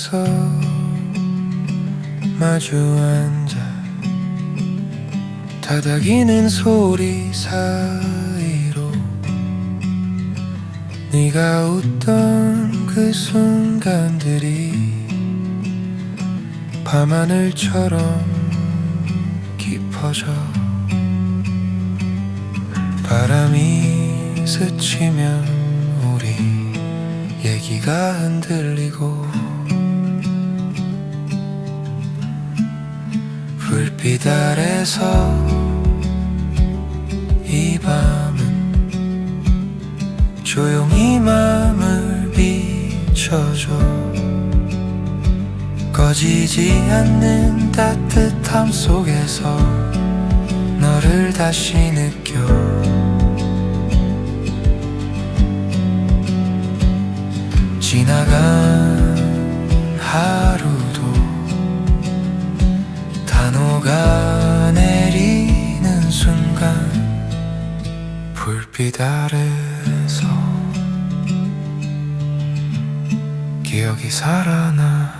앞에서 마주 앉아 다닥이는 소리 사이로 네가 웃던 그 순간들이 밤하늘처럼 깊어져 바람이 스치면 우리 얘기가 흔들리고 불빛 아래서 이 밤은 조용히 맘을 비춰줘 꺼지지 않는 따뜻함 속에서 너를 다시 느껴 지나간 하루도 다 녹아내리는 순간 불빛 아래서 기억이 살아나